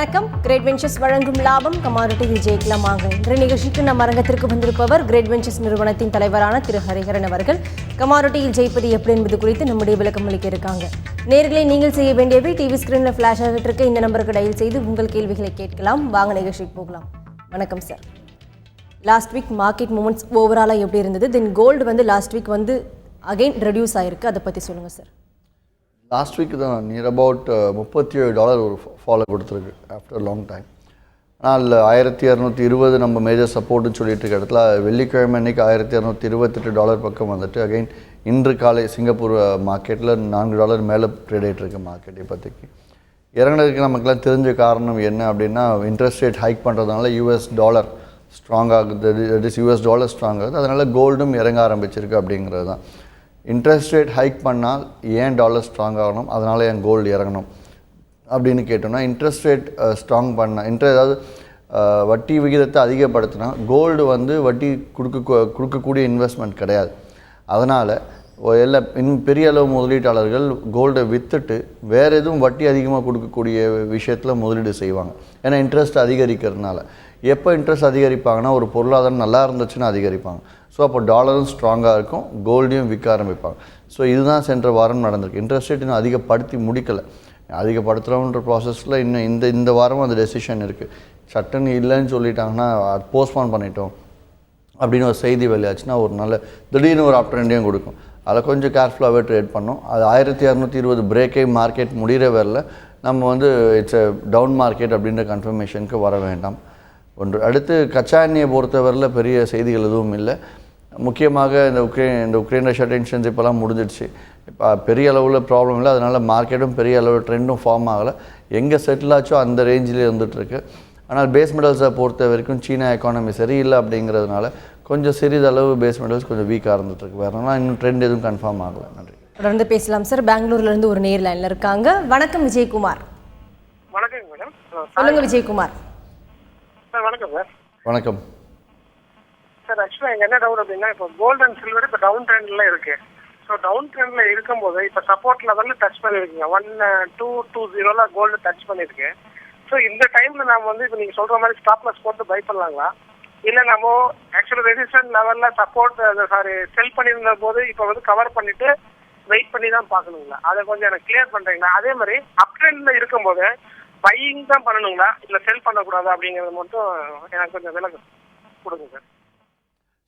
வணக்கம். Great ventures வழங்கும் லாபம் கமாடிட்டி விஜய்க்கலாம் வாங்க. இன்றைய நிகழ்ச்சிக்கு நம் அரங்கத்திற்கு வந்திருப்பவர் கிரேட் வெஞ்சர்ஸ் நிறுவனத்தின் தலைவரான திரு ஹரிஹரன் அவர்கள். கமாடிட்டியில் ஜெயிப்பது எப்படி என்பது குறித்து நம்முடைய விளக்கம் அளிக்க இருக்காங்க. நேர்களை நீங்கள் செய்ய வேண்டியவை டிவி ஸ்கிரீனில் ஃபிளாஷ் ஆகிட்டு இருக்க இந்த நம்பருக்கு டயல் செய்து உங்கள் கேள்விகளை கேட்கலாம். வாங்க நிகழ்ச்சிக்கு போகலாம். வணக்கம் sir. Last week market moments ஓவராலாக எப்படி இருந்தது? தென் கோல்டு வந்து லாஸ்ட் வீக் வந்து அகைன் ரெடியூஸ் ஆகிருக்கு, அதை பற்றி சொல்லுங்கள் சார். லாஸ்ட் வீக் தான் நியர் அபவுட் $37 ஒரு ஃபாலோ கொடுத்துருக்கு ஆஃப்டர் லாங் டைம். ஆனால் 1220 நம்ம மேஜர் சப்போர்ட்டுன்னு சொல்லிட்டு இருக்க இடத்துல வெள்ளிக்கிழமை அன்றைக்கி $1228 பக்கம் வந்துட்டு அகைன் இன்று காலை சிங்கப்பூர் மார்க்கெட்டில் $4 மேலே ட்ரேட் ஆகிட்டு இருக்கு மார்க்கெட். இப்போதைக்கு இறங்கினதுக்கு நமக்குலாம் தெரிஞ்ச காரணம் என்ன அப்படின்னா, இன்ட்ரெஸ்ட் ரேட் ஹைக் பண்ணுறதுனால US$ ஸ்ட்ராங் ஆகுது, தட் இஸ் US$ ஸ்ட்ராங் ஆகுது. அதனால் கோல்டும் இறங்க ஆரம்பிச்சிருக்கு அப்படிங்கிறது தான். இன்ட்ரெஸ்ட் ரேட் ஹைக் பண்ணால் ஏன் டாலர் ஸ்ட்ராங் ஆகணும், அதனால் ஏன் கோல்டு இறங்கணும் அப்படின்னு கேட்டோம்னா, இன்ட்ரெஸ்ட் ரேட் ஸ்ட்ராங் பண்ண அதாவது வட்டி விகிதத்தை அதிகப்படுத்தினா கோல்டு வந்து வட்டி கொடுக்கக்கூடிய இன்வெஸ்ட்மெண்ட் கிடையாது. அதனால் பெரிய அளவு முதலீட்டாளர்கள் கோல்டை விற்றுட்டு வேறு எதுவும் வட்டி அதிகமாக கொடுக்கக்கூடிய விஷயத்தில் முதலீடு செய்வாங்க. ஏன்னா இன்ட்ரெஸ்ட் அதிகரிக்கிறதுனால. எப்போ இன்ட்ரெஸ்ட் அதிகரிப்பாங்கன்னா, ஒரு பொருளாதாரம் நல்லா இருந்துச்சுன்னா அதிகரிப்பாங்க. ஸோ அப்போ டாலரும் ஸ்ட்ராங்காக இருக்கும், கோல்டையும் விற்க ஆரம்பிப்பாங்க. ஸோ இதுதான் சென்ற வாரம் நடந்திருக்கு. இன்ட்ரெஸ்ட் ரேட் இன்னும் அதிகப்படுத்தி முடிக்கலை, அதிகப்படுத்துகிறோன்ற ப்ராசஸில் இன்னும் இந்த வாரமும் அந்த டெசிஷன் இருக்குது. சட்டுன்னு இல்லைன்னு சொல்லிட்டாங்கன்னா போஸ்ட்போன் பண்ணிட்டோம் அப்படின்னு ஒரு செய்தி வெளியாச்சுன்னா ஒரு நல்ல திடீர்னு ஒரு அப் ட்ரெண்டையும் கொடுக்கும். அதில் கொஞ்சம் கேர்ஃபுல்லாகவே ட்ரேட் பண்ணோம். அது 1220 பிரேக்கை மார்க்கெட் முடிகிற வரல நம்ம வந்து இட்ஸ் டவுன் மார்க்கெட் அப்படின்ற கன்ஃபர்மேஷனுக்கு வர வேண்டாம். ஒன்று. அடுத்து கச்சா எண்ணெயை பொறுத்தவரையில் பெரிய செய்திகள் எதுவும் இல்லை. முக்கியமாக இந்த உக்ரைன் ரஷ்யா டென்ஷன்ஸ் இப்போலாம் முடிஞ்சிடுச்சு. இப்போ பெரிய அளவில் ப்ராப்ளம் இல்லை. அதனால் மார்க்கெட்டும் பெரிய அளவில் ட்ரெண்டும் ஃபார்ம் ஆகலை. எங்கே செட்டில் ஆச்சோ அந்த ரேஞ்சிலே இருந்துகிட்ருக்கு. ஆனால் பேஸ் மெட்டல்ஸை பொறுத்த வரைக்கும் சீனா எக்கானமி சரியில்லை அப்படிங்கிறதுனால கொஞ்சம் சிறிதளவு பேஸ் மெட்டல்ஸ் கொஞ்சம் வீக்காக இருந்துகிட்ருக்கு. வேறுனா இன்னும் ட்ரெண்ட் எதுவும் கன்ஃபார்ம் ஆகலை. நன்றி. தொடர்ந்து பேசலாம் சார். பெங்களூர்லேருந்து ஒரு நேர் லைனில் இருக்காங்க. வணக்கம் விஜயகுமார். வணக்கம் மேடம். சொல்லுங்கள் விஜயகுமார். சார் வணக்கம் சார். வணக்கம் சார். ஆக்சுவலாக எங்கள் என்ன டவுட் அப்படின்னா, இப்போ கோல்டு அண்ட் சில்வர் இப்போ டவுன் ட்ரெண்டில் இருக்குது. ஸோ டவுன் ட்ரெண்டில் இருக்கும்போது இப்போ சப்போர்ட் லெவலில் டச் பண்ணியிருக்கீங்க. 1220 கோல்டு டச் பண்ணியிருக்கு. ஸோ இந்த டைமில் நம்ம வந்து இப்போ நீங்கள் சொல்கிற மாதிரி ஸ்டாப் லாஸ் போட்டு பை பண்ணலாங்களா, இல்லை நம்ம ஆக்சுவலாக ரெசிஸ்டன்ட் லெவலில் சப்போர்ட் செல் பண்ணியிருந்த போது இப்போ வந்து கவர் பண்ணிவிட்டு வெயிட் பண்ணி தான் பார்க்கணுங்களா? அதை கொஞ்சம் எனக்கு கிளியர் பண்ணுறீங்களா? அதே மாதிரி அப் ட்ரெண்டில் இருக்கும்போது பையிங் தான் பண்ணணுங்களா, இல்லை செல் பண்ணக்கூடாது அப்படிங்கிறது மட்டும் எனக்கு கொஞ்சம் விளக்கம் கொடுங்க சார்.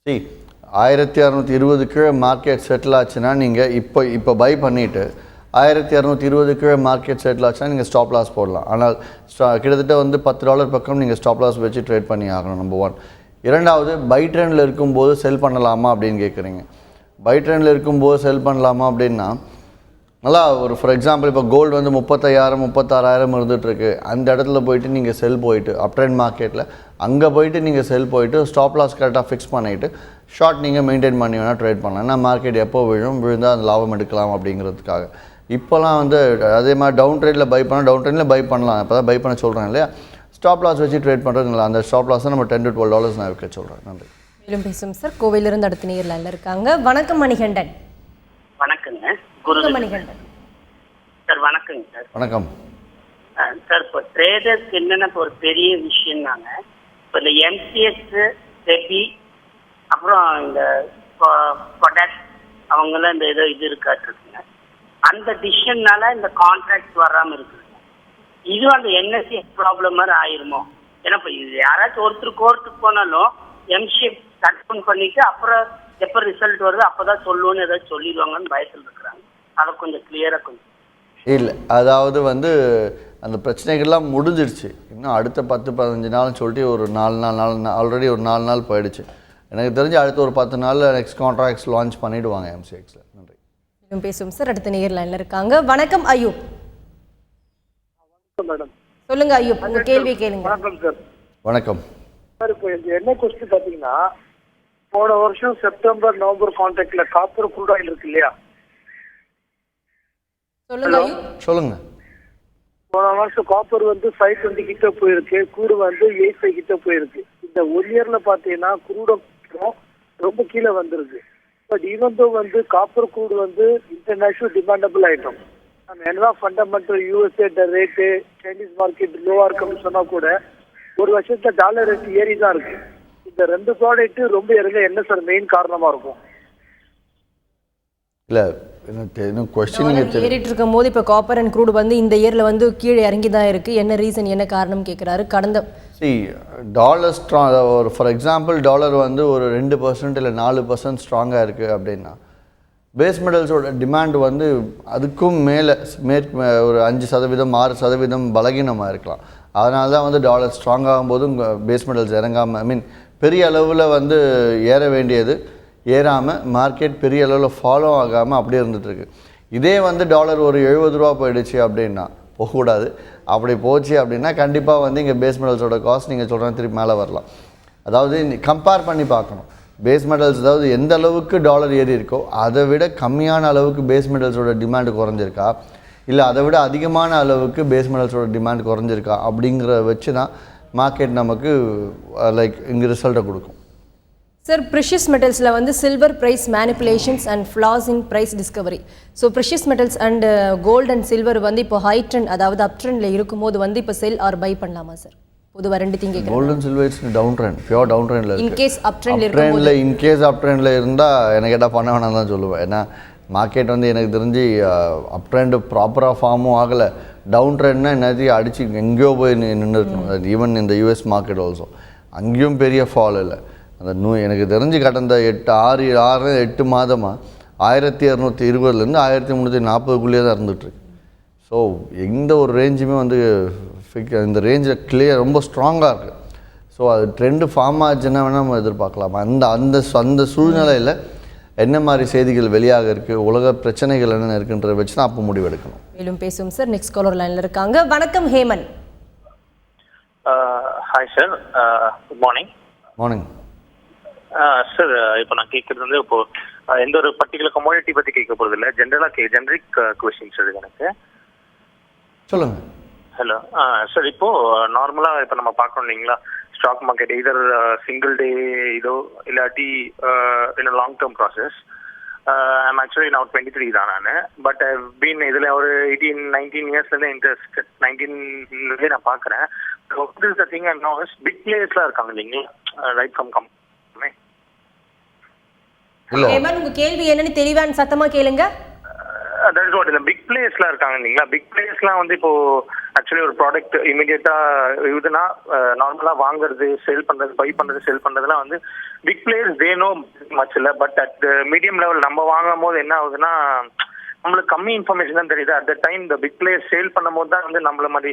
1220 கீழே மார்க்கெட் செட்டில் ஆச்சுன்னா நீங்கள் இப்போ பை பண்ணிவிட்டு 1220 கீழே மார்க்கெட் செட்டில் ஆச்சுன்னா நீங்கள் ஸ்டாப் லாஸ் போடலாம். ஆனால் கிட்டத்தட்ட வந்து $10 பக்கம் நீங்கள் ஸ்டாப் லாஸ் வச்சு ட்ரேட் பண்ணி ஆகணும். நம்பர் 1. இரண்டாவது, பை ட்ரெண்டில் இருக்கும்போது செல் பண்ணலாமா அப்படின்னு கேட்குறீங்க. பை ட்ரெண்டில் இருக்கும்போது செல் பண்ணலாமா அப்படின்னா, நல்லா ஒரு ஃபார் எக்ஸாம்பிள் இப்போ கோல்டு வந்து 35,000 36,000 இருந்துகிட்ருக்கு. அந்த இடத்துல போயிட்டு நீங்கள் செல் போயிட்டு அப் ட்ரெண்ட் மார்க்கெட்டில் அங்கே போயிட்டு நீங்கள் செல் போயிட்டு ஸ்டாப் லாஸ் கரெக்டாக ஃபிக்ஸ் பண்ணிவிட்டு ஷார்ட் நீங்கள் மெயின்டைன் பண்ணி வேணால் ட்ரேட் பண்ணலாம். ஏன்னா மார்க்கெட் எப்போ விழுந்தால் அந்த லாபம் எடுக்கலாம் அப்படிங்கிறதுக்காக. இப்போலாம் வந்து அதே மாதிரி டவுன் ட்ரெண்டில் பை பை பண்ணலாம். இப்போ தான் பை பண்ண சொல்கிறேன் இல்லையா. ஸ்டாப் லாஸ் வச்சு ட்ரேட் பண்ணுறது இல்லை. அந்த ஸ்டாப் லாஸ் நம்ம $10 to $12 நான் வைக்க சொல்கிறேன். நன்றி. மேலும் பேசும் சார். கோவையிலிருந்து அடுத்த நேர் லைனில் இருக்காங்க. வணக்கம் மணிகண்டன். வணக்கங்க மணிகண்டன் சார். வணக்கங்க சார். வணக்கம் சார். இப்போ ட்ரேடர்ஸ்க்கு என்னென்ன ஒரு பெரிய விஷயம்னாங்க, இப்போ இந்த எம்சிஎஸ், செபி, அப்புறம் இந்த ப்ரொடக்ட் அவங்களாம் இந்த இது இருக்காட்டுருக்குங்க. அந்த டிசிஷன்னால இந்த கான்ட்ராக்ட் வராமல் இருக்குதுங்க. இது அந்த என்எஸ்சி ப்ராப்ளம் மாதிரி ஆயிருமோ? ஏன்னா இப்போ யாராச்சும் ஒருத்தர் கோர்ட்டுக்கு போனாலும் எம்சிஎஃப் கன்ஃபார்ம் பண்ணிட்டு அப்புறம் எப்போ ரிசல்ட் வருது அப்போ தான் சொல்லுவோன்னு ஏதாச்சும் சொல்லிடுவாங்கன்னு பயத்தில் இருக்கிறாங்க. அதை கொஞ்சம் கிளியராக கொஞ்சம். இல்லை, அதாவது வந்து அந்த பிரச்சனைகள்லாம் முடிஞ்சிடுச்சு. இன்னும் அடுத்த 10-15 நாள்னு சொல்லிட்டு ஒரு 4 நாள் ஆல்ரெடி ஒரு 4 நாள் போயிடுச்சு. எனக்கு தெரிஞ்சு அடுத்த ஒரு 10 நாளில் நெக்ஸ்ட் கான்ட்ராக்ட்ஸ் லான்ச் பண்ணிவிடுவாங்க எம்சிஎக்ஸில். நன்றி. பேசும் சார். அடுத்த நேர் லைனில் இருக்காங்க. வணக்கம் அய்யூப். மேடம் சொல்லுங்க அய்யூப், உங்க கேள்வி கேளுங்க. வணக்கம் சார். வணக்கம் சார். இப்போ என்ன கொஸ்டின் பார்த்தீங்கன்னா, போன வருஷம் செப்டம்பர் நவம்பர் கான்ட்ராக்ட்ல காப்பர் க்ரூட் ஆயில் இருக்கு இல்லையா? சொல்லுங்க அய்யூப். சொல்லுங்க. போன வருஷம் காப்பர் வந்து 520 கிட்ட போயிருக்கு, க்ரூடு வந்து 85 கிட்ட போயிருக்கு. இந்த 1 இயர்ல பார்த்தீங்கன்னா க்ரூடும் ரொம்ப கீழே வந்துருக்கு. பட் ஈவன் தோ வந்து காப்பர் க்ரூடு வந்து இன்டர்நேஷனல் டிமாண்டபிள் ஐட்டம். நம்ம என்னதான் fundamental USA rate Chinese market லோவா இருக்குன்னு சொன்னா கூட ஒரு வருஷத்துல டாலர் ரேட் ஏறி தான் இருக்கு. இந்த ரெண்டு ப்ராடக்ட் ரொம்ப இறங்க என்ன சார் மெயின் காரணமா இருக்கும்? இல்லை இன்னும் கொஸ்டின் ஏறிட்டு இருக்கும் போது இப்போ காப்பர் அண்ட் க்ரூட் வந்து இந்த இயர்ல வந்து கீழே இறங்கி தான் இருக்கு. என்ன ரீசன், என்ன காரணம் கேட்குறாரு. கடந்த டாலர் ஸ்ட்ராங், ஒரு ஃபார் எக்ஸாம்பிள் டாலர் வந்து ஒரு 2% இல்லை 4% ஸ்ட்ராங்காக இருக்குது அப்படின்னா பேஸ் மெட்டல்ஸோட டிமாண்ட் வந்து அதுக்கும் மேலே ஒரு 5%, 6% பலகீனமாக இருக்கலாம். அதனால தான் வந்து டாலர் ஸ்ட்ராங் ஆகும்போதும் பேஸ் மெட்டல்ஸ் இறங்காமல், ஐ மீன் பெரிய அளவில் வந்து ஏற வேண்டியது ஏறாமல் மார்க்கெட் பெரிய அளவில் ஃபாலோ ஆகாமல் அப்படியே இருந்துகிட்ருக்கு. இதே வந்து டாலர் ஒரு 70 ரூபா போயிடுச்சு அப்படின்னா போகக்கூடாது. அப்படி போச்சு அப்படின்னா கண்டிப்பாக வந்து இங்கே பேஸ் மெட்டல்ஸோட காஸ்ட் நீங்கள் சொல்கிற திருப்பி மேலே வரலாம். அதாவது கம்பேர் பண்ணி பார்க்கணும். பேஸ் மெட்டல்ஸ் அதாவது எந்த அளவுக்கு டாலர் ஏறி இருக்கோ அதை விட கம்மியான அளவுக்கு பேஸ் மெட்டல்ஸோட டிமாண்ட் குறைஞ்சிருக்கா, இல்லை அதை விட அதிகமான அளவுக்கு பேஸ் மெட்டல்ஸோட டிமாண்ட் குறைஞ்சிருக்கா அப்படிங்கிற வச்சு தான் மார்க்கெட் நமக்கு லைக் இங்கே ரிசல்ட்டை கொடுக்கும். சார், ப்ரெஷியஸ் மெட்டல்ஸில் வந்து silver price manipulations and flaws in price discovery. So precious metals and gold and silver வந்து இப்போ ஹை ட்ரெண்ட், அதாவது அப் ட்ரெண்டில் இருக்கும்போது வந்து இப்போ செல் ஆர் பை பண்ணலாமா சார்? பொதுவாக ரெண்டு திங் கேட்குறேன். Gold and silver it's down trend, pure down ட்ரெண்டில் இருக்குது. இன்கேஸ் அப் ட்ரெண்டில் இருக்கும்போது இன்கேஸ் அப் ட்ரெண்டில் இருந்தால் எனக்கு கேட்டால் பண்ண வேணாம் தான் சொல்லுவேன். ஏன்னா மார்க்கெட் வந்து எனக்கு தெரிஞ்சு அப் ட்ரெண்டு ப்ராப்பராக ஃபார்மும் ஆகலை. டவுன் ட்ரெண்ட்னா என்னத்தையும் அடித்து எங்கேயோ போய் நின்றுருக்கணும். ஈவன் இந்த யூஎஸ் மார்க்கெட் ஆல்சோ அங்கேயும் பெரிய ஃபால் இல்லை. அந்த எனக்கு தெரிஞ்சு கடந்த 8 மாதமாக 1220 1340 தான் இருந்துகிட்ருக்கு. ஸோ எந்த ஒரு ரேஞ்சுமே வந்து இந்த ரேஞ்சில் கிளியர் ரொம்ப ஸ்ட்ராங்காக இருக்குது. ஸோ அது ட்ரெண்டு ஃபார்ம் ஆச்சுன்னா வேணால் நம்ம எதிர்பார்க்கலாம். அந்த சூழ்நிலையில் என்ன மாதிரி செய்திகள் வெளியாக இருக்குது, உலக பிரச்சனைகள் என்னென்ன இருக்குன்றதை வச்சு தான் அப்போ முடிவெடுக்கணும். மேலும் பேசுவோம் சார். நெக்ஸ்ட் காலர் லைனில் இருக்காங்க. வணக்கம் Heman. Hi sir, good morning. Morning sir. இப்போ நான் கேட்குறது வந்து இப்போ எந்த ஒரு பர்டிகுலர் கமோடிட்டி பற்றி கேட்க போகிறது இல்லை, ஜென்ரிக் கொஸ்டின் சார் எனக்கு. சொல்லுங்கள். ஹலோ சார், இப்போ நார்மலாக இப்போ நம்ம பார்க்கணும் இல்லைங்களா, ஸ்டாக் மார்க்கெட் எதர் சிங்கிள் டே இதோ இல்லாட்டி இன் long term process. I'm actually நான் 23 தான் நான். பட் ஐ பீன் இதில் ஒரு 18-19 இயர்ஸ்லேருந்து இன்ட்ரெஸ்ட் 19 நான் பார்க்குறேன். திங் அண்ட் நோ பிக் பிளேயர்ஸ்லாம் இருக்காங்க இல்லைங்களா, ரைட் ஃப்ரம் கம். ஹேமன், உங்க கேள்வி என்னன்னு தெளிவான சத்தமா கேளுங்க. தட் இஸ் வாட் இந்த பிக் பிளேயர்ஸ்லாம் இருக்காங்க இல்லைங்களா, பிக் பிளேயர்ஸ்லாம் வந்து இப்போ ஆக்சுவலி ஒரு ப்ராடக்ட் இமீடியட்டா இதுனா நார்மலா வாங்குறது, செல் பண்றது, பை பண்றது, செல் பண்றதுலாம் வந்து big players they know much இல்லை. பட் அட் மீடியம் லெவல் நம்ம வாங்கும் போது என்ன ஆகுதுன்னா நம்மளுக்கு கம்மி இன்ஃபர்மேஷன் தான் தெரியுது. அட் த டைம் இந்த பிக் பிளேயர்ஸ் சேல் பண்ணும் போது தான் வந்து நம்மள மாதிரி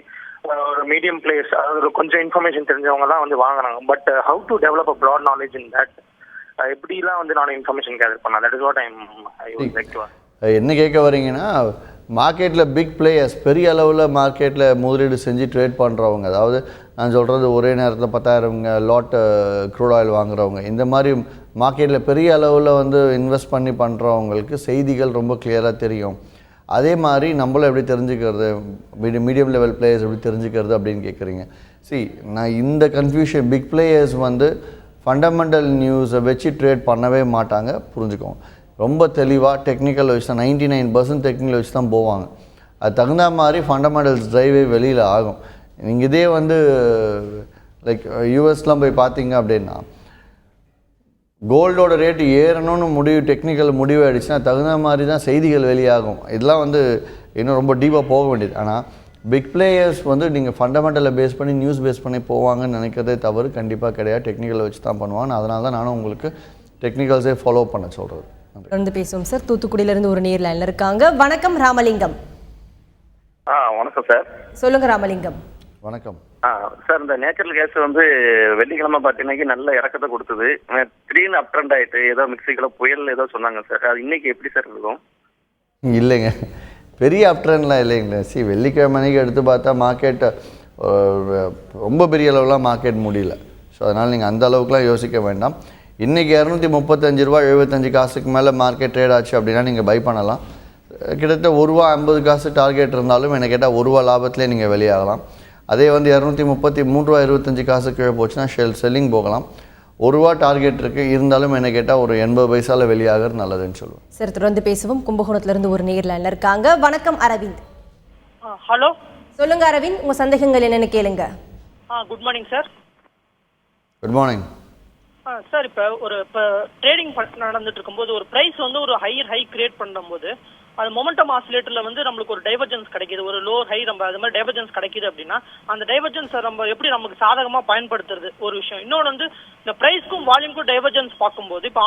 ஒரு மீடியம் பிளேயர்ஸ், அதாவது கொஞ்சம் இன்ஃபர்மேஷன் தெரிஞ்சவங்க தான் வந்து வாங்குறாங்க. But how to develop a broad knowledge in that, எப்படிலாம் வந்து நான் இன்ஃபர்மேஷன் கேதர் பண்ணலாம், that is what I would like to. என்ன கேட்க வரீங்கன்னா, மார்க்கெட்டில் பிக் பிளேயர்ஸ் பெரிய அளவில் மார்க்கெட்டில் முதலீடு செஞ்சு ட்ரேட் பண்ணுறவங்க, அதாவது நான் சொல்கிறது ஒரே நேரத்தில் 10,000 லாட் க்ரூட் ஆயில் வாங்குறவங்க, இந்த மாதிரி மார்க்கெட்டில் பெரிய அளவில் வந்து இன்வெஸ்ட் பண்ணி பண்ணுறவங்களுக்கு செய்திகள் ரொம்ப கிளியராக தெரியும். அதே மாதிரி நம்மளும் எப்படி தெரிஞ்சுக்கிறது, மீடியம் லெவல் பிளேயர்ஸ் எப்படி தெரிஞ்சுக்கிறது அப்படின்னு கேட்குறீங்க. நான் இந்த கன்ஃபியூஷன், பிக் பிளேயர்ஸ் வந்து ஃபண்டமெண்டல் நியூஸை வச்சு ட்ரேட் பண்ணவே மாட்டாங்க, புரிஞ்சுக்கோங்க. ரொம்ப தெளிவாக டெக்னிக்கல் வச்சு தான் 99% டெக்னிக்கல் வச்சு தான் போவாங்க. அது தகுந்த மாதிரி ஃபண்டமெண்டல்ஸ் ட்ரைவே வெளியில் ஆகும். நீங்கள் இதே வந்து லைக் யூஎஸ்லாம் போய் பார்த்தீங்க அப்படின்னா கோல்டோட ரேட்டு ஏறணும்னு டெக்னிக்கல் முடிவு ஆகிடுச்சுன்னா தகுந்த மாதிரி தான் செய்திகள் வெளியாகும். இதெல்லாம் வந்து இன்னும் ரொம்ப டீப்பாக போக வேண்டியது. ஆனால் பிக் பிளேயர்ஸ் வந்து நீங்கள் ஃபண்டமெண்டலை பேஸ் பண்ணி நியூஸ் பேஸ் பண்ணி போவாங்கன்னு நினைக்கிறதே தவறு, கண்டிப்பாக கிடையாது. டெக்னிக்கலை வச்சு தான் பண்ணுவாங்க. அதனால தான் நானும் உங்களுக்கு டெக்னிக்கல்ஸே ஃபாலோ பண்ண சொல்கிறது. தொடர்ந்து பேசுவோம் சார். தூத்துக்குடியிலேருந்து ஒரு நேர் லைனில் இருக்காங்க. வணக்கம் ராமலிங்கம். வணக்கம் சார். சொல்லுங்க ராமலிங்கம். வணக்கம் சார். இந்த நேச்சுரல் கேஸ் வந்து வெள்ளிக்கிழமை பார்த்தீங்கன்னா நல்ல இறக்கத்தை கொடுத்தது, திடீர்னு அப் ட்ரெண்ட் ஆகிட்டு ஏதோ மிக்சிக்கில் புயல் ஏதோ சொன்னாங்க சார். அது இன்னைக்கு எப்படி சார் இருக்கும்? இல்லைங்க, பெரிய அப் ட்ரெண்ட்லாம் இல்லைங்களா. வெள்ளிக்கிழமைக்கு எடுத்து பார்த்தா மார்க்கெட் ரொம்ப பெரிய அளவுலாம் மார்க்கெட் முடியல. ஸோ அதனால் நீங்கள் அந்த அளவுக்குலாம் யோசிக்க வேண்டாம். இன்றைக்கி 235 ரூபா 75 காசுக்கு மேலே மார்க்கெட் ட்ரேட் ஆச்சு அப்படின்னா நீங்கள் பை பண்ணலாம். கிட்டத்தட்ட ₹1.50 டார்கெட் இருந்தாலும் என்ன கேட்டால் ₹1 லாபத்துலேயே நீங்கள் வெளியாகலாம். அதே வந்து 233 ரூபா கீழே போச்சுன்னா செல்லிங் போகலாம். ₹1 டார்கெட் இருக்குது இருந்தாலும் என்ன கேட்டால் ஒரு 80 பைசாவில் வெளியாகிறது நல்லதுன்னு சொல்லுவேன். சரி, தொடர்ந்து பேசுவோம். கும்பகோணத்திலிருந்து ஒரு நேர் லைனில் இருக்காங்க. வணக்கம் அரவிந்த். ஹலோ. சொல்லுங்க அரவிந்த், உங்க சந்தேகங்கள் என்னன்னு கேளுங்க. Good morning sir. Good morning. Sir, இப்போ ட்ரேடிங் நடந்துட்டு இருக்கும்போது ஒரு ப்ரைஸ் வந்து ஒரு ஹை கிரியேட் பண்ணும்போது அது மொமெண்டம் ஆசிலேட்டர்ல வந்து நம்மளுக்கு ஒரு டைவர்ஜென்ஸ் கிடைக்குது, ஒரு லோ ஹை நம்ம அது மாதிரி டைவர்ஜென்ஸ் கிடைக்குது அப்படின்னா அந்த டைவர்ஜென்ஸை நம்ம எப்படி நமக்கு சாதகமாக பயன்படுத்துறது ஒரு விஷயம். இன்னொன்று வந்து இந்த ப்ரைஸ்க்கும் வால்யூம்க்கும் டைவர்ஜென்ஸ் பார்க்கும்போது இப்போ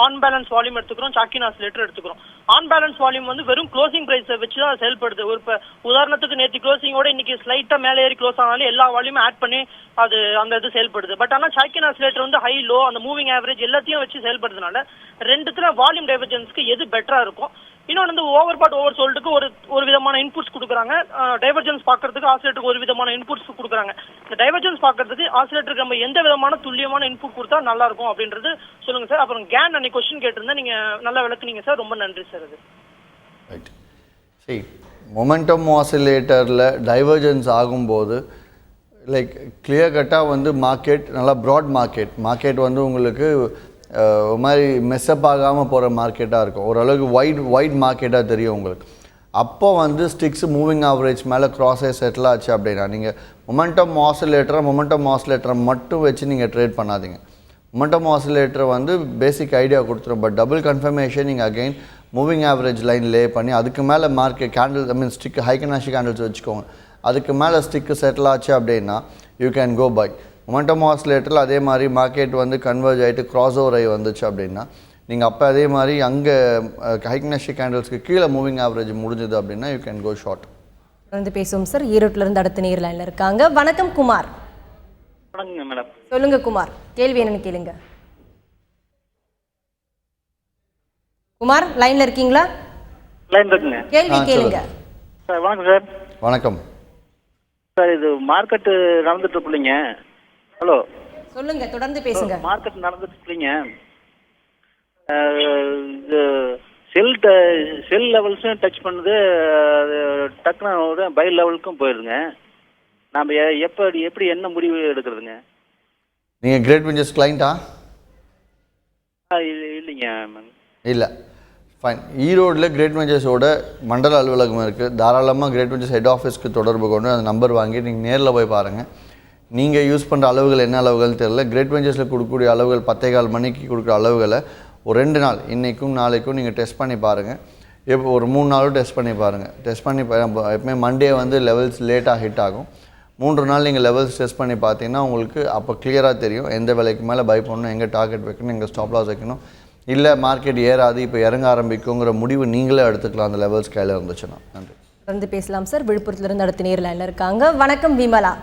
ஆன் பேலன்ஸ் வால்யூம் எடுத்துக்கிறோம், சாக்கின் ஆசிலேட்டர் எடுத்துக்கிறோம். ஆன் பேலன்ஸ் வால்யூம் வந்து வெறும் க்ளோசிங் ப்ரைஸை வச்சு தான் செயல்படுது. ஒரு இப்போ உதாரணத்துக்கு நேற்று க்ளோசிங்கோட இன்னைக்கு ஸ்லைட்டாக மேலே ஏறி க்ளோஸ் ஆனாலும் எல்லா வால்யூமும் ஆட் பண்ணி அது அந்த இது செயல்படுது. பட் ஆனால் சாக்கின் ஆசிலேட்டர் வந்து ஹை லோ அந்த மூவிங் ஆவரேஜ் எல்லாத்தையும் வச்சு செயல்படுறதுனால ரெண்டுத்துல வால்யூம் டைவர்ஜென்ஸ்க்கு எது பெட்டரா இருக்கும்? இன்னொன்று வந்து ஓவர் சோல்டுக்கு ஒரு விதமான இன்புட்ஸ் கொடுக்குறாங்க, டைவர்ஜென்ஸ் பார்க்கறதுக்கு ஆசிலேட்டருக்கு ஒரு விதமான இன்புட்ஸ் கொடுக்குறாங்க. இந்த டைவர்ஜென்ஸ் பார்க்கறதுக்கு ஆசிலேட்டருக்கு நம்ம எந்த விதமான துல்லியமான இன்புட் கொடுத்தா நல்லா இருக்கும் அப்படின்றது சொல்லுங்க சார். அப்புறம் கேன் அன்னைக்கு கொஸ்டின் கேட்டிருந்தேன், நீங்க நல்லா விளக்குனீங்க சார், ரொம்ப நன்றி சார். அது ரைட். சரி, மொமெண்டம் ஆசிலேட்டரில் டைவர்ஜென்ஸ் ஆகும்போது லைக் கிளியர் கட்டாக வந்து மார்க்கெட் நல்லா ப்ராட் மார்க்கெட் வந்து உங்களுக்கு ஒரு மாதிரி மெஸ்அப் ஆகாமல் போகிற மார்க்கெட்டாக இருக்கும், ஓரளவுக்கு வைட் மார்க்கெட்டாக தெரியும் உங்களுக்கு. அப்போ வந்து ஸ்டிக்ஸ் மூவிங் ஆவரேஜ் மேலே கிராஸ் ஆகி செட்டில் ஆச்சு அப்படின்னா நீங்கள் மொமெண்டம் ஆசிலேட்டரை மட்டும் வச்சு நீங்கள் ட்ரேட் பண்ணாதீங்க. மொமெண்டம் ஆசிலேட்டரை வந்து பேசிக் ஐடியா கொடுத்துரும், பட் டபுள் கன்ஃபர்மேஷன் நீங்கள் again moving average line lay பண்ணி அதுக்கு மேலே market candle stick heikin ashi candles வச்சுக்கோங்க. அதுக்கு மேலே ஸ்டிக்கு செட்டில் ஆச்சு அப்படின்னா you can go buy. Momentum ஆசிலேட்டரில் அதே மாதிரி மார்க்கெட் வந்து கன்வர்ஜ் ஆகிட்டு கிராஸ் ஓவர் ஆகி வந்துச்சு அப்படின்னா நீங்கள் அப்போ அதே மாதிரி அங்கே ஹைகனாஷி கேண்டில்ஸ்க்கு கீழே மூவிங் ஆவரேஜ் முடிஞ்சது அப்படின்னா யூ கேன் கோ ஷார்ட். வந்து பேசுவோம் சார். ஈரோட்டிலிருந்து அடுத்த நேர் லைனில் இருக்காங்க. வணக்கம் குமார். வணக்கம் மேடம். சொல்லுங்க குமார், கேள்வி என்னன்னு கேளுங்க. குமார் லைன்ல இருக்கீங்களா? லைன் இருக்குங்க. கேள்வி கேளுங்க சார். வணக்கம் சார். வணக்கம் சார், இது மார்க்கெட்டு நடந்துட்டு இருக்குல்லைங்க. ஹலோ, சொல்லுங்க, தொடர்ந்து பேசுங்க. மார்க்கெட் நடந்துட்டு இருக்குல்லைங்க. இது செல் லெவல்ஸும் டச் பண்ணுது, டக்குனு பை லெவலுக்கும் போயிடுதுங்க. நாம் எப்படி என்ன முடிவு எடுக்கிறதுங்க? நீங்கள் கிரேட் வெஞ்சர்ஸ் கிளைண்ட்டா? இல்லைங்க. இல்லை, ஃபைன். ஈரோடில் கிரேட் வெஞ்சர்ஸோட மண்டல அலுவலகம் இருக்குது. தாராளமாக கிரேட் வெஞ்சர்ஸ் ஹெட் ஆஃபீஸ்க்கு தொடர்பு கொண்டு அந்த நம்பர் வாங்கி நீங்கள் நேரில் போய் பாருங்கள். நீங்கள் யூஸ் பண்ணுற அளவுகள் என்ன அளவுகள்னு தெரியல. கிரேட் வெஞ்சர்ஸில் கொடுக்கக்கூடிய அளவுகள் 10:15 மணிக்கு கொடுக்குற அளவுகளை ஒரு 2 நாள் இன்றைக்கும் நாளைக்கும் நீங்கள் டெஸ்ட் பண்ணி பாருங்கள். இப்போ ஒரு 3 நாளும் டெஸ்ட் பண்ணி பாருங்கள். எப்பவுமே மண்டே வந்து லெவல்ஸ் லேட்டாக ஹிட் ஆகும். 3 நாள் நீங்கள் லெவல்ஸ் டெஸ்ட் பண்ணி பார்த்தீங்கன்னா உங்களுக்கு அப்போ கிளியராக தெரியும் எந்த விலைக்கு மேலே பை பண்ணணும், எங்கே டார்கெட் வைக்கணும், எங்கே ஸ்டாப் லாஸ் வைக்கணும். இல்லை மார்க்கெட் ஏறாது இப்போ இறங்க ஆரம்பிக்குங்கிற முடிவு நீங்களே எடுத்துக்கலாம் அந்த லெவல்ஸ் கையில் இருந்துச்சுன்னா. நன்றி. தொடர்ந்து பேசலாம் சார். விழுப்புரத்துலேருந்து அடுத்த நேர் லைனில் இருக்காங்க. வணக்கம் விமலா.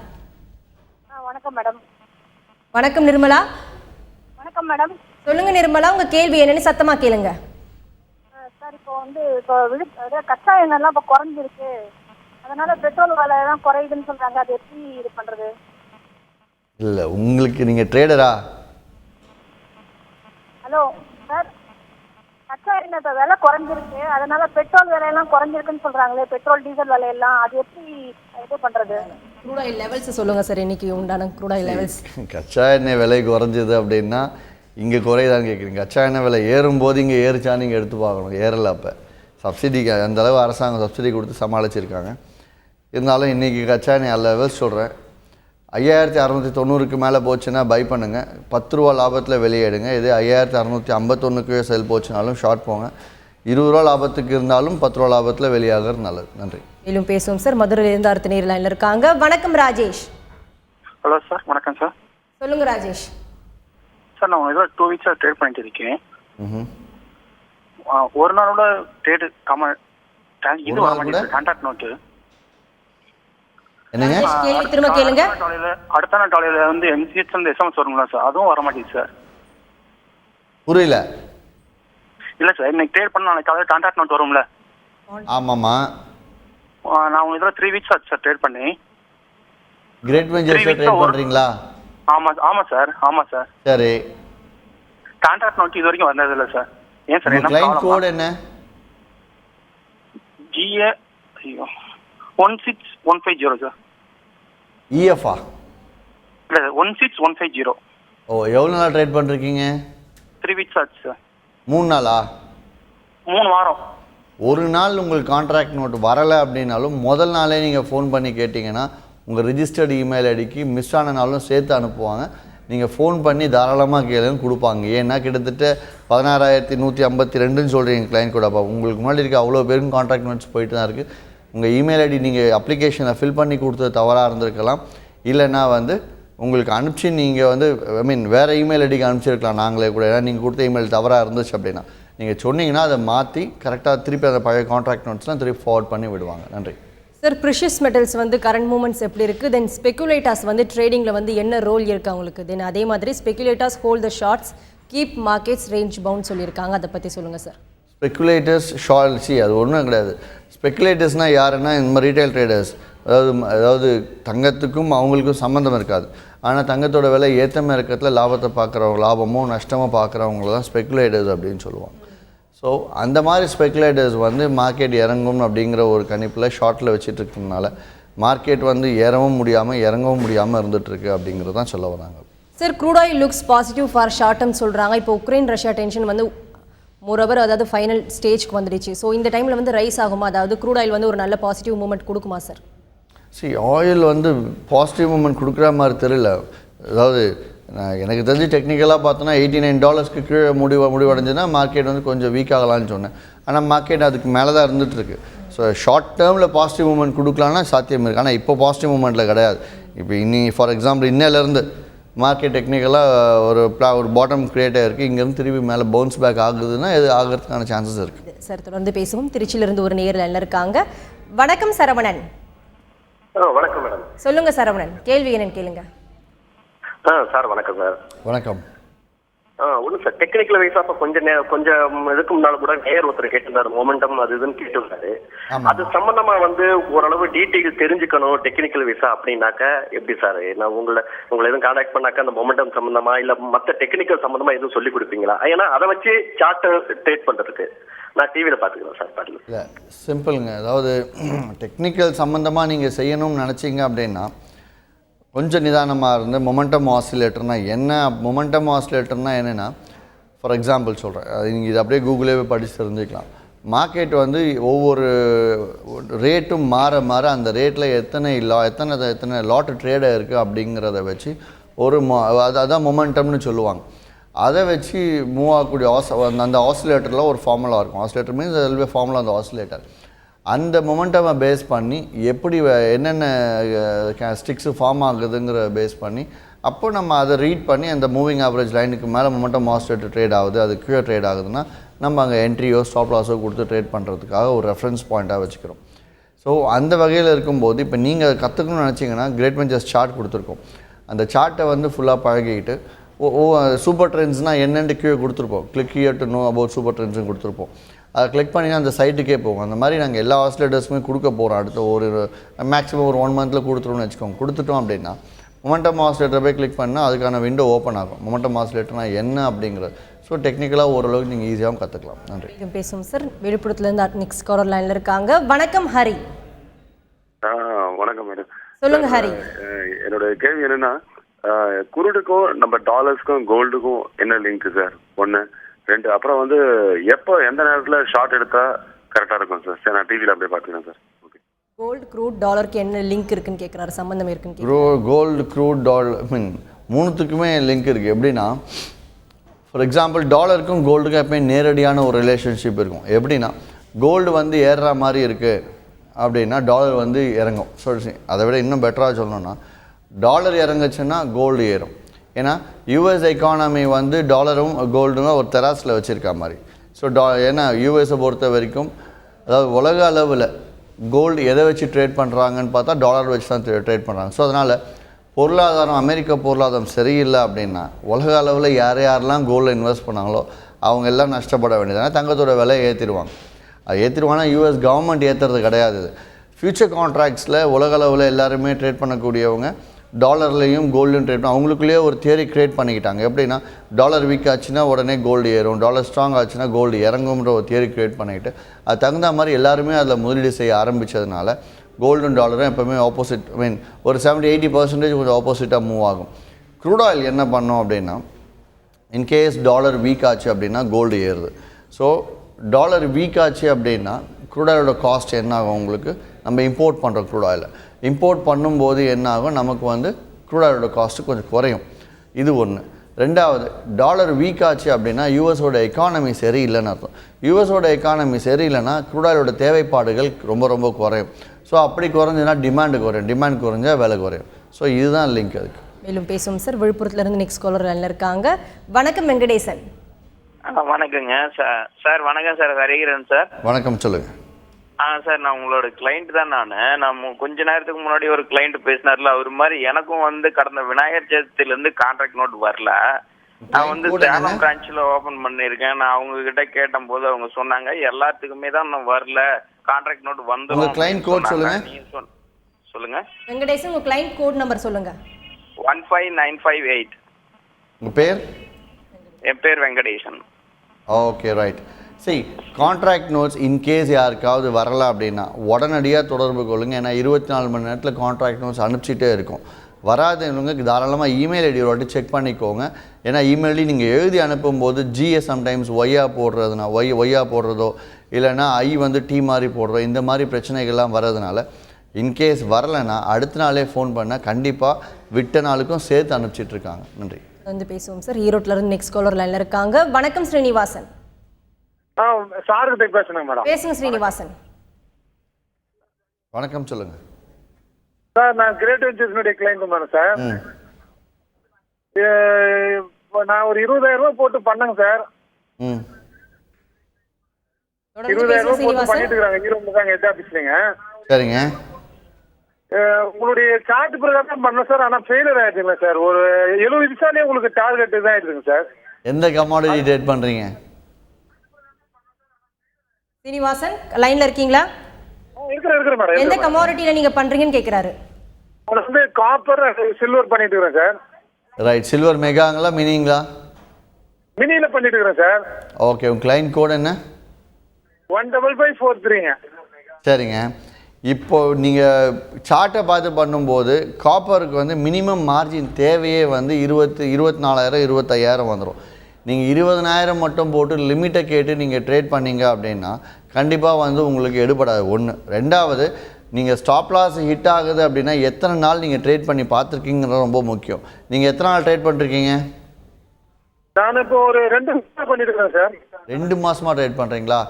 வணக்கம் மேடம். வணக்கம் நிர்மலா. வணக்கம் மேடம். சொல்லுங்க நிர்மலா, உங்க கேள்வி என்னன்னு சத்தமா கேளுங்க. சார், இப்போ கச்சா எண்ணெய்லாம் இப்போ குறைஞ்சிருக்கு, அதனால பெட்ரோல் விலை எல்லாம் குறையுதுன்னு சொல்றாங்க. அது எப்படி இது பண்றது? இல்லை, உங்களுக்கு நீங்கள் ட்ரேடரா? ஹலோ சார், கச்சா எண்ணெய் இப்போ விலை குறைஞ்சிருக்கு, அதனால பெட்ரோல் விலையெல்லாம் குறைஞ்சிருக்குன்னு சொல்றாங்களே, பெட்ரோல் டீசல் விலையெல்லாம், அது எப்படி இது பண்றது? க்ரூட் ஆயில் லெவல்ஸ் சொல்லுங்க சார். இன்னைக்கு உண்டான க்ரூட் ஆயில் லெவல்ஸ். கச்சா எண்ணெய் விலை குறைஞ்சது அப்படின்னா இங்கே குறையதான்னு கேட்குறீங்க. கச்சா எண்ணெய் விலை ஏறும்போது இங்கே ஏறிச்சான்னு நீங்கள் எடுத்து பார்க்கணும். ஏறலை. அப்போ சப்சிடிக்கு அந்தளவு அரசாங்கம் சப்சிடி கொடுத்து சமாளிச்சிருக்காங்க. இருந்தாலும் இன்றைக்கி கச்சா எண்ணெய் லெவல்ஸ் சொல்கிறேன். 5690க்கு மேலே போச்சுன்னா பை பண்ணுங்கள், 10 ரூபா லாபத்தில் வெளியேடுங்க. இது 5651க்கு செல் போச்சுனாலும் ஷார்ட் போங்க. 20 ரூபா லாபத்துக்கு இருந்தாலும் 10 ரூபா லாபத்தில் வெளியாகிறது நல்லது. நன்றி. மேலும் பேசுவோம் சார். மதுரையிலிருந்து அடுத்த நேர் லைனில் இருக்காங்க. வணக்கம் ராஜேஷ். Hello sir. வணக்கம் சார். சொல்லுங்க ராஜேஷ். சார், நான் ஏதோ 2 வீக்ஸாக ட்ரேட் பண்ணிட்டு இருக்கேன். ஒரு நாளோட ட்ரேடு இது வர மாட்டேங்குது, கான்ட்ராக்ட் நோட்டு. என்னங்க கேள்வி திரும்ப கேளுங்க. அடுத்த நாள் காலையில் வந்து MCH வந்து SMS வருங்களா சார், அதுவும் வர மாட்டேங்குது சார். புரியல. இல்லை சார், இன்னைக்கு ட்ரேட் பண்ண நாளைக்கு காலையில் கான்ட்ராக்ட் நோட் வரும்ல? ஆமாம்மா. நான் உங்க இதில் 3 வீக்ஸ் ஆச்சு சார் ட்ரேட் பண்ணி. கிரேட் வெஞ்சர்ஸ் ட்ரேட் பண்ணுறீங்களா? ஆமாம் சார். ஆமாம் சார். சரி. கான்ட்ராக்ட் நோட் இது வரைக்கும் வந்ததில்லை சார். ஏன் சார்? என்ன கிளைண்ட் கோட் என்ன? GA 16150 sir. EF-ஆ? இல்லை 16150. ஓ, எவ்வளோ நாள் ட்ரேட் பண்ணிருக்கீங்க? 3 வீக்ஸ் ஆச்சு சார். 3 நாளா? 3 வாரம். ஒரு நாள் உங்களுக்கு கான்ட்ராக்ட் நோட் வரலை அப்படின்னாலும் முதல் நாளே நீங்கள் ஃபோன் பண்ணி கேட்டிங்கன்னா உங்கள் ரிஜிஸ்டர்டு இமெயில் ஐடிக்கு மிஸ் ஆன நாளும் சேர்த்து அனுப்புவாங்க. நீங்கள் ஃபோன் பண்ணி தாராளமாக கேளுன்னு கொடுப்பாங்க. ஏன்னா கிட்டத்தட்ட 16,152 சொல்கிறீங்க கிளைண்ட் கூட. அப்போ உங்களுக்கு முன்னாடி இருக்க அவ்வளோ பேருக்கும் கான்ட்ராக்ட் நோட்ஸ் போயிட்டு தான் இருக்குது. உங்கள் இமெயில் ஐடி நீங்கள் அப்ளிகேஷனை ஃபில் பண்ணி கொடுத்தது தவறாக இருந்திருக்கலாம். இல்லைன்னா உங்களுக்கு அனுப்பிச்சு நீங்கள் வேறு இமெயில் ஐடிக்கு அனுப்பிச்சிருக்கலாம் நாங்களே கூட. ஏன்னா நீங்கள் கொடுத்த இமெயில் தவறாக இருந்துச்சு அப்படின்னா நீங்கள் சொன்னீங்கன்னா அதை மாற்றி கரெக்டாக திருப்பி அந்த பழைய கான்ட்ராக்ட் நோட்ஸ்லாம் திருப்பி ஃபார்வர்ட் பண்ணி விடுவாங்க. நன்றி sir. Precious metals current moments எப்படி இருக்குது? தென் ஸ்பெகுலேட்டர்ஸ் ட்ரேடிங்கில் என்ன ரோல் இருக்குது அவங்களுக்கு? தென் அதே மாதிரி speculators hold the shorts keep markets range bound சொல்லியிருக்காங்க. அதை பற்றி சொல்லுங்கள் சார். ஸ்பெகுலேட்டர்ஸ் ஷார்ட்ஸி அது ஒன்றும் கிடையாது. ஸ்பெகுலேட்டர்ஸ்னால் யாருன்னா இந்த மாதிரி ரீட்டைல் ட்ரேடர்ஸ். அதாவது தங்கத்துக்கும் அவங்களுக்கும் சம்மந்தம் இருக்காது. ஆனால் தங்கத்தோட விலை ஏற்றமாக இருக்கிறதுல லாபத்தை பார்க்குறவங்க, லாபமோ நஷ்டமோ பார்க்குறவங்கள தான் ஸ்பெகுலேட்டர்ஸ் அப்படின்னு சொல்லுவாங்க. ஸோ அந்த மாதிரி ஸ்பெகுலேட்டர்ஸ் மார்க்கெட் இறங்கும் அப்படிங்கிற ஒரு கணிப்பில் ஷார்ட்டில் வச்சுட்டு இருக்கிறதுனால மார்க்கெட் ஏறவும் முடியாமல் இறங்கவும் முடியாமல் இருந்துகிட்ருக்கு அப்படிங்கிறது தான் சொல்ல வராங்க. Sir, crude oil looks positive for short term சொல்கிறாங்க. இப்போ உக்ரைன் ரஷ்யா டென்ஷன் மோரோவர் அதாவது ஃபைனல் ஸ்டேஜ்க்கு வந்துடுச்சு. ஸோ இந்த டைமில் ரைஸ் ஆகுமா? அதாவது க்ரூட் ஆயில் ஒரு நல்ல பாசிட்டிவ் மூமெண்ட் கொடுக்குமா சார்? ஆயில் பாசிட்டிவ் மூமெண்ட் கொடுக்குற மாதிரி தெரியல. அதாவது எனக்கு தெரிஞ்சு டெக்னிக்கலாக பார்த்தோன்னா $89 கீழே முடிவடைஞ்சுன்னா மார்க்கெட் கொஞ்சம் வீக் ஆகலான்னு சொன்னேன். ஆனால் மார்க்கெட் அதுக்கு மேலே தான் இருந்துகிட்ருக்கு. ஸோ ஷார்ட் டேர்மில் பாசிட்டிவ் மூமெண்ட் கொடுக்கலான்னா சாத்தியம் இருக்குது. ஆனால் இப்போ பாசிட்டிவ் மூமெண்ட்டில் கிடையாது. இப்போ ஃபார் எக்ஸாம்பிள் இன்னிலேருந்து மார்க்கெட் டெக்னிக்கலாக ஒரு பாட்டம் க்ரியேட் ஆகிருக்கு. இங்கேருந்து திருப்பி மேலே பவுன்ஸ் பேக் ஆகுதுன்னா இது ஆகிறதுக்கான சான்சஸ் இருக்குது. சார், தொடர்ந்து பேசுவோம். திருச்சியிலிருந்து ஒரு நேரில் இருக்காங்க. வணக்கம் சரவணன். வணக்கம் மேடம். சொல்லுங்க சரவணன், கேள்வி என்னன்னு கேளுங்க. சார் வணக்கம் சார். வணக்கம். ஒன்றும் சார், டெக்னிக்கல் வைஸா இப்போ கொஞ்சம் இதுக்கு முன்னால கூட நேர் ஒருத்தர் கேட்டிருந்தாரு, மொமெண்டம் அது இதுன்னு கேட்டிருந்தாரு. அது சம்பந்தமா ஓரளவு டீட்டெயில் தெரிஞ்சுக்கணும் டெக்னிக்கல் வைஸா அப்படின்னாக்க எப்படி சார்? நான் உங்களை எதுவும் கான்டாக்ட் பண்ணாக்க அந்த மொமெண்டம் சம்பந்தமா இல்ல மற்ற டெக்னிக்கல் சம்பந்தமா எதுவும் சொல்லி கொடுப்பீங்களா? ஏன்னா அதை வச்சு சார்ட் ட்ரேட் பண்றதுக்கு நான் டிவியில் பார்த்துக்கிறேன் சார். பாருங்க. இல்லை, சிம்பிளுங்க. அதாவது டெக்னிக்கல் சம்மந்தமாக நீங்கள் செய்யணும்னு நினச்சிங்க அப்படின்னா கொஞ்சம் நிதானமாக இருந்து மொமெண்டம் ஆசிலேட்டர்னால் என்ன, மொமெண்டம் ஆசிலேட்டர்னால் என்னென்னா, ஃபார் எக்ஸாம்பிள் சொல்கிறேன், நீங்கள் இது அப்படியே கூகுளே படித்து தெரிஞ்சுக்கலாம். மார்க்கெட் ஒவ்வொரு ரேட்டும் மாற மாற அந்த ரேட்டில் எத்தனை லாட் ட்ரேடாக இருக்குது அப்படிங்கிறத வச்சு அதான் மொமெண்டம்னு சொல்லுவாங்க. அதை வச்சு மூவ் ஆகக்கூடிய அந்த ஆசிலேட்டரில் ஒரு ஃபார்முலா இருக்கும். ஆசிலேட்டர் மீன்ஸ் அதில் பி ஃபார்முலா அந்த ஆசிலேட்டர். அந்த மொமெண்டமை பேஸ் பண்ணி எப்படி என்னென்ன ஸ்டிக்ஸு ஃபார்ம் ஆகுதுங்கிற பேஸ் பண்ணி அப்போ நம்ம அதை ரீட் பண்ணி அந்த மூவிங் ஆவரேஜ் லைனுக்கு மேலே மொமெண்டம் ஆசிலேட்டர் ட்ரேட் ஆகுது, அது கீழே ட்ரேட் ஆகுதுன்னா நம்ம அங்கே என்ட்ரியோ ஸ்டாப் லாஸோ கொடுத்து ட்ரேட் பண்ணுறதுக்காக ஒரு ரெஃபரன்ஸ் பாயிண்ட்டாக வச்சுக்கிறோம். ஸோ அந்த வகையில் இருக்கும்போது இப்போ நீங்கள் கற்றுக்கணும்னு நினச்சிங்கன்னா கிரேட் வெஞ்சர்ஸ் சார்ட் கொடுத்துருக்கோம். அந்த சார்ட்டை ஃபுல்லாக பழகிக்கிட்டு சூப்பர் ட்ரெண்ட்ஸ்னால் என்னென்னு கீழே கொடுத்துருப்போம். Click here to know about super ட்ரெண்ட்ஸ்னு கொடுத்துருப்போம். அதை கிளிக் பண்ணிங்கன்னா அந்த சைட்டுக்கே போகும். அந்த மாதிரி நாங்கள் எல்லா ஆசிலேட்டர்ஸுமே கொடுக்க போகிறோம். அடுத்த ஒரு மேக்ஸிமம் ஒரு 1 மந்தில் கொடுத்துருவோம்னு வச்சுக்கோங்க. கொடுத்துட்டோம் அப்படின்னா மொமெண்டம் ஆசிலேட்டர் போய் கிளிக் பண்ணால் அதுக்கான விண்டோ ஓப்பன் ஆகும். மொமெண்டம் ஆசிலேட்டர்னா என்ன அப்படிங்கிறது. ஸோ டெக்னிக்கலாக ஓரளவுக்கு நீங்கள் ஈஸியாகவும் கற்றுக்கலாம். நன்றி. பேசுவோம் சார். விழுப்புரத்துலேருந்து நெக்ஸ்ட் காலர் லைனில் இருக்காங்க. வணக்கம் ஹரி. வணக்கம் மேடம். சொல்லுங்கள் ஹரி. என்னோட கேள்வி என்னென்னா, குருடுக்கும் நம்ம டாலர்ஸ்க்கும் கோல்டுக்கும் என்ன லிங்க் சார்? 1 2 அப்புறம் எப்போ எந்த நேரத்தில் ஷார்ட் எடுத்தால் கரெக்டாக இருக்கும் சார்? சரி, நான் டிவியில் அப்படியே பார்த்துக்கிறேன் சார். ஓகே. கோல்டு க்ரூட் டாலருக்கு என்ன லிங்க் இருக்குன்னு கேட்குறாரு, சம்மந்தம் இருக்குன்னு. கோல்டு க்ரூட் டாலர் மூணுத்துக்குமே லிங்க் இருக்குது. எப்படின்னா ஃபார் எக்ஸாம்பிள் டாலருக்கும் கோல்டுக்கும் எப்போயும் நேரடியான ஒரு ரிலேஷன்ஷிப் இருக்கும். எப்படின்னா கோல்டு ஏறுற மாதிரி இருக்குது அப்படின்னா டாலர் இறங்கும். சொல்லி அதை விட இன்னும் பெட்டராக சொல்லணும்னா டாலர் இறங்குச்சுன்னா கோல்டு ஏறும். ஏன்னா யூஎஸ் எக்கானமி டாலரும் கோல்டும் ஒரு தெராஸில் வச்சுருக்கா மாதிரி. ஸோ ஏன்னா யூஎஸை பொறுத்த வரைக்கும் அதாவது உலக அளவில் கோல்டு எதை வச்சு ட்ரேட் பண்ணுறாங்கன்னு பார்த்தா டாலர் வச்சு தான் ட்ரேட் பண்ணுறாங்க. ஸோ அதனால் பொருளாதாரம், அமெரிக்க பொருளாதாரம் சரியில்லை அப்படின்னா உலக அளவில் யாரெல்லாம் கோல்டில் இன்வெஸ்ட் பண்ணாங்களோ அவங்க எல்லாம் நஷ்டப்பட வேண்டியதுனா தங்கத்தோட விலை ஏற்றிடுவாங்க. அது ஏற்றிடுவாங்கன்னா யூஎஸ் கவர்மெண்ட் ஏற்றுறது கிடையாது. ஃபியூச்சர் கான்ட்ராக்ட்ஸில் உலக அளவில் எல்லாருமே ட்ரேட் பண்ணக்கூடியவங்க டாலர்லேயும் கோல்டும் ட்ரேட் அவங்களுக்குள்ளேயே ஒரு தியரி க்ரியேட் பண்ணிக்கிட்டாங்க. எப்படின்னா டாலர் வீக் ஆச்சுன்னா உடனே கோல்டு ஏறும், டாலர் ஸ்ட்ராங் ஆச்சுன்னா கோல்டு இறங்கும்ன்ற ஒரு தியரி க்ரியேட் பண்ணிக்கிட்டு அது தகுந்த மாதிரி எல்லாருமே அதில் முதலீடு செய்ய ஆரம்பித்ததுனால கோல்டும் டாலரும் எப்போவுமே ஆப்போசிட் ஒரு 70-80% கொஞ்சம் ஆப்போசிட்டாக மூவ் ஆகும். க்ரூட் ஆயில் என்ன பண்ணோம் அப்படின்னா இன்கேஸ் டாலர் வீக் ஆச்சு அப்படின்னா கோல்டு ஏறுது. ஸோ டாலர் வீக் ஆச்சு அப்படின்னா க்ரூட் ஆயிலோட காஸ்ட் என்ன ஆகும் உங்களுக்கு? நம்ம இம்போர்ட் பண்ணுறோம் க்ரூட் ஆயிலை. இம்போர்ட் பண்ணும்போது என்ன ஆகும்? நமக்கு வந்து க்ரூட் ஆயிலோட காஸ்ட்டு கொஞ்சம் குறையும். இது ஒன்று. ரெண்டாவது, டாலர் வீக் ஆச்சு அப்படின்னா யூஎஸோட எக்கானமி சரியில்லைன்னு அர்த்தம். யூஎஸோட எக்கானமி சரியில்லைன்னா க்ரூட் ஆயிலோட தேவைப்பாடுகள் ரொம்ப ரொம்ப குறையும். ஸோ அப்படி குறைஞ்சுன்னா டிமாண்டு குறையும். டிமாண்ட் குறைஞ்சா விலை குறையும். ஸோ இதுதான் லிங்க் அதுக்கு. மேலும் பேசுவோம் சார். விழுப்புரத்துலேருந்து நெக்ஸ்ட் காலர் லைனில் இருக்காங்க. வணக்கம் வெங்கடேசன். வணக்கங்க சார். வணக்கம் சார், ஹரிகரன் சார். வணக்கம், சொல்லுங்கள். சார், நான் உங்களோட கிளைண்ட் தான். நான் கொஞ்ச நேரத்துக்கு முன்னாடி ஒரு கிளைண்ட் பேசினார்ல, அவர் மாதிரி எனக்கும் வந்து கடந்த விநாயகர் சதுர்த்தியிலேருந்து கான்ட்ராக்ட் நோட் வரல. நான் வந்து சேலம் பிரான்ச்சில் ஓப்பன் பண்ணியிருக்கேன். நான் அவங்க கிட்ட கேட்டும் போது அவங்க சொன்னாங்க எல்லாத்துக்குமே தான் நான் வரல, கான்ட்ராக்ட் நோட் வந்துடும். கிளைண்ட் கோட் சொல்லுங்க. சொல்லுங்க வெங்கடேசன், உங்க கிளைண்ட் கோட் நம்பர் சொல்லுங்க. 15958. உங்க பேர்? என் பேர் வெங்கடேசன். Okay, right. சரி, கான்ட்ராக்ட் நோட்ஸ் இன்கேஸ் யாருக்காவது வரல அப்படின்னா உடனடியாக தொடர்பு கொள்ளுங்கள். ஏன்னா 24 மணி நேரத்தில் கான்ட்ராக்ட் நோட்ஸ் அனுப்பிச்சிட்டே இருக்கும். வராதவங்க தாராளமாக இமெயில் ஐடி வாட்டி செக் பண்ணிக்கோங்க. ஏன்னா இமெயிலையும் நீங்கள் எழுதி அனுப்பும்போது ஜிஎஸ் சம்டைம்ஸ் ஒய்யா போடுறதோ இல்லைன்னா வந்து டி மாதிரி போடுறதோ இந்த மாதிரி பிரச்சனைகள்லாம் வர்றதுனால இன்கேஸ் வரலைன்னா அடுத்த நாளே ஃபோன் பண்ணால் கண்டிப்பாக விட்ட நாளுக்கும் சேர்த்து அனுப்பிச்சிட்ருக்காங்க. நன்றி. வந்து பேசுவோம் சார். ஈரோட்டிலேருந்து நெக்ஸ்ட் காலர் லைனில் இருக்காங்க. வணக்கம் ஸ்ரீனிவாசன். சார் கிட்ட பேசுங்க மேடம். பேசுங்க ஸ்ரீனிவாசன். வணக்கம், சொல்லுங்க சார். நான் கிரேட் வெஞ்சர்ஸ்னுடைய கிளைண்ட் மேடம் சார். நான் ஒரு 20,000 ரூபாய் போட்டு பண்ணேங்க சார். 20,000 ரூபாய் போட்டு பண்ணிட்டு இருக்காங்க. ஈரோட்ல தான் ஹெட் ஆபீஸ்லங்க. சரிங்க. உங்களுடைய சார்ட் பிரகாரம் பண்ண சார். ஆனால் ஃபெயிலியர் ஆயிடுச்சுங்களா சார்? ஒரு 70 நிமிஷாலே உங்களுக்கு டார்கெட் தான் ஆயிடுச்சுங்க சார். எந்த கமாடிட்டி ட்ரேட் பண்ணுறீங்க? ஸ்ரீனிவாசன் லைன்ல இருக்கீங்களா? இருக்கிற மேடம். எந்த கமாடிட்டில நீங்க பண்றீங்கன்னு கேக்குறாரு. வந்து காப்பர் சில்வர் பண்ணிட்டு இருக்கேன் சார். ரைட். சில்வர் மெகாங்களா மினிங்களா? மினில பண்ணிட்டு இருக்கேன் சார். ஓகே, உங்க கிளைண்ட் கோட் என்ன? 15543ங்க. சரிங்க. இப்போ நீங்கள் சார்ட்டை பார்த்து பண்ணும்போது காப்பருக்கு வந்து மினிமம் மார்ஜின் தேவையே வந்து 24,000 25,000 வந்துடும். நீங்கள் 20,000 மட்டும் போட்டு லிமிட்டை கேட்டு நீங்கள் ட்ரேட் பண்ணீங்க அப்படின்னா கண்டிப்பாக வந்து உங்களுக்கு எடுபடாது. ஒன்று. ரெண்டாவது, நீங்கள் ஸ்டாப் லாஸ் ஹிட் ஆகுது அப்படின்னா எத்தனை நாள் நீங்கள் ட்ரேட் பண்ணி பார்த்துருக்கீங்கிறது ரொம்ப முக்கியம். நீங்கள் எத்தனை நாள் ட்ரேட் பண்ணிருக்கீங்க? நான் இப்போ ஒரு 2 மாதம் பண்ணிட்டு இருக்கேன் சார். 2 மாதமாக ட்ரேட் பண்ணுறீங்களா?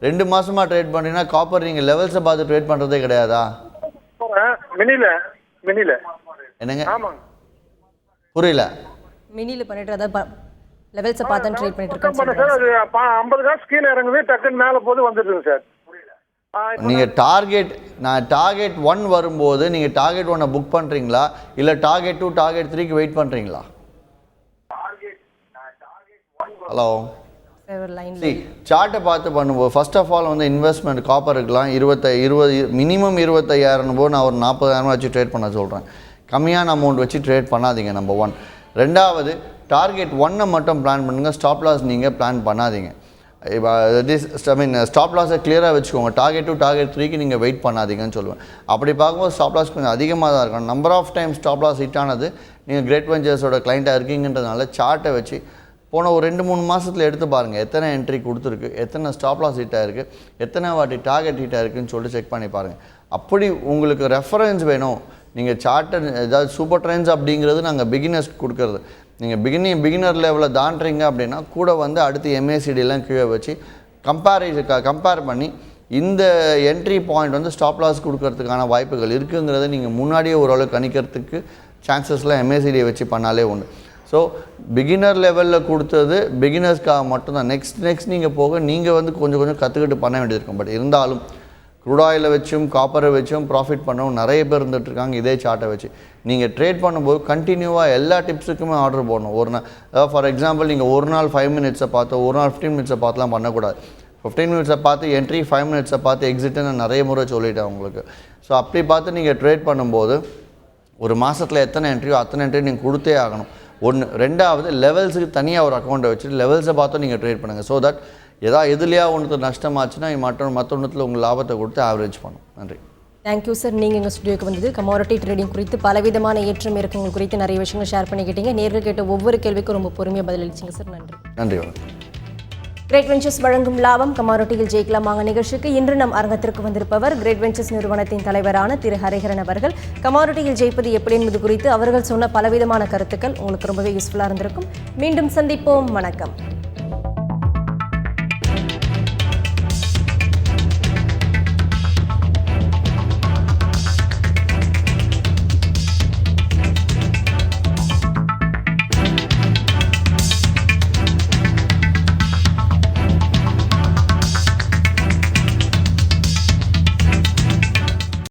2 மாதமாக ட்ரேட் பண்ணுறீங்கன்னா காப்பர் நீங்கள் லெவல்ஸை பார்த்து ட்ரேட் பண்ணுறதே கிடையாதா? மினில என்னங்க? ஆமாங்க. புரியல. மினில பண்ணிட்டு அதான் லெவல்ஸை பார்த்து ட்ரேட் பண்ணிட்டு இருக்கேன் சார். அது 50 காசு கீழே இறங்குது, டக்குன்னு மேலே போது வந்துடுங்க சார். நீங்கள் டார்கெட் 1 வரும்போது நீங்கள் டார்கெட் 1 புக் பண்ணுறீங்களா இல்லை டார்கெட் 2 டார்கெட் 3க்கு வெயிட் பண்ணுறீங்களா? ஹலோ. சார்ட்டை பார்த்து பண்ணும்போது ஃபர்ஸ்ட் ஆஃப் ஆல் வந்து இன்வெஸ்ட்மெண்ட் காப்பருக்குலாம் 20 மினிமம் 25,000 போது நான் ஒரு 40,000 வச்சு ட்ரேட் பண்ண சொல்கிறேன். கம்மியான அமௌண்ட் வச்சு ட்ரேட் பண்ணாதீங்க. நம்பர் 1. ரெண்டாவது, டார்கெட் 1 மட்டும் பிளான் பண்ணுங்கள். ஸ்டாப் லாஸ் நீங்கள் பிளான் பண்ணாதீங்க. ஸ்டாப் லாஸை கிளியராக வச்சுக்கோங்க. டார்கெட் 2 டார்கெட் 3க்கு நீங்கள் வெயிட் பண்ணாதீங்கன்னு சொல்லுவேன். அப்படி பார்க்கும்போது ஸ்டாப் லாஸ் கொஞ்சம் அதிகமாக தான் இருக்கும். Number of time stop loss hit ஆனது நீங்கள் கிரேட் வெஞ்சர்ஸோட கிளைண்ட்டாக இருக்கீங்கன்றதுனால சார்ட்டை வச்சு போன ஒரு 2-3 மாதத்தில் எடுத்து பாருங்கள். எத்தனை என்ட்ரி கொடுத்துருக்கு, எத்தனை ஸ்டாப் லாஸ் ஹிட் ஆகிருக்கு, எத்தனை வாட்டி டார்கெட் ஹிட் ஆகிருக்குன்னு சொல்லிட்டு செக் பண்ணி பாருங்கள். அப்படி உங்களுக்கு ரெஃபரன்ஸ் வேணும். நீங்கள் சார்ட்டை ஏதாவது சூப்பர் ட்ரெண்ட்ஸ் அப்படிங்கிறது நாங்கள் பிகினர்ஸ்க்கு கொடுக்குறது. நீங்கள் பிகினர் லெவலில் தாண்டுறீங்க அப்படின்னா கூட வந்து அடுத்து MACDலாம் கீழே வச்சு கம்பேர் பண்ணி இந்த என்ட்ரி பாயிண்ட் வந்து ஸ்டாப் லாஸ் கொடுக்கறதுக்கான வாய்ப்புகள் இருக்குங்கிறத நீங்கள் முன்னாடியே ஓரளவு கணிக்கிறதுக்கு சான்சஸ்லாம் MACD வச்சு பண்ணாலே உண்டு. ஸோ பிகினர் லெவலில் கொடுத்தது பிகினர்ஸ்க்காக மட்டும்தான். நெக்ஸ்ட் நீங்கள் வந்து கொஞ்சம் கற்றுக்கிட்டு பண்ண வேண்டியது இருக்கும். பட் இருந்தாலும் க்ரூட் ஆயிலை வச்சும் காப்பரை வச்சும் ப்ராஃபிட் பண்ணவும் நிறைய பேர் இருந்துகிட்ருக்காங்க. இதே சார்ட்டை வச்சு நீங்கள் ட்ரேட் பண்ணும்போது கண்டினியூவாக எல்லா டிப்ஸுக்குமே ஆர்டர் போடணும். ஒரு நாள் ஃபார் எக்ஸாம்பிள் நீங்கள் ஒரு நாள் 5 மினிட்ஸை பார்த்து ஒரு நாள் 15 மினிட்ஸை பார்த்துலாம் பண்ணக்கூடாது. 15 மினிட்ஸை பார்த்து என்ட்ரி, 5 மினிட்ஸை பார்த்து எக்ஸிட்டு நான் நிறைய முறை சொல்லிட்டேன் உங்களுக்கு. ஸோ அப்படி பார்த்து நீங்கள் ட்ரேட் பண்ணும்போது ஒரு மாதத்தில் எத்தனை என்ட்ரியோ அத்தனை என்ட்ரி நீங்கள் கொடுத்தே ஆகணும். ஒன்று. ரெண்டாவது, லெவல்ஸுக்கு தனியாக ஒரு அக்கௌண்ட்டை வச்சுட்டு லெவல்ஸை பார்த்தும் நீங்கள் ட்ரேட் பண்ணுங்கள். ஸோ தட் எதுலையா ஒன்று நஷ்டமாச்சுன்னா மற்றொன்றத்தில் உங்கள் லாபத்தை கொடுத்து ஆவரேஜ் பண்ணும். நன்றி. Thank you sir. நீங்கள் எங்கள் ஸ்டுடியோக்கு வந்தது கமாடிட்டி ட்ரேடிங் குறித்து பலவிதமான ஏற்றம் இறக்கங்கள் குறித்து நிறைய விஷயங்கள் ஷேர் பண்ணிக்கிட்டீங்க. நேர்கள் கேட்ட ஒவ்வொரு கேள்விக்கும் ரொம்ப பொறுமையாக பதிலளிச்சிங்க சார். நன்றி. நன்றி. வணக்கம். கிரேட் வெஞ்சர்ஸ் வழங்கும் லாபம் கமாரோட்டியில் ஜெயிக்கலாம் வாங்க நிகழ்ச்சிக்கு இன்று நம் அரங்கத்திற்கு வந்திருப்பவர் கிரேட் வெஞ்சர்ஸ் நிறுவனத்தின் தலைவரான திரு ஹரிஹரன் அவர்கள். கமாரோட்டியில் ஜெயிப்பது எப்படி என்பது குறித்து அவர்கள் சொன்ன பலவிதமான கருத்துக்கள் உங்களுக்கு ரொம்பவே யூஸ்ஃபுல்லாக இருந்திருக்கும். மீண்டும் சந்திப்போம். வணக்கம்.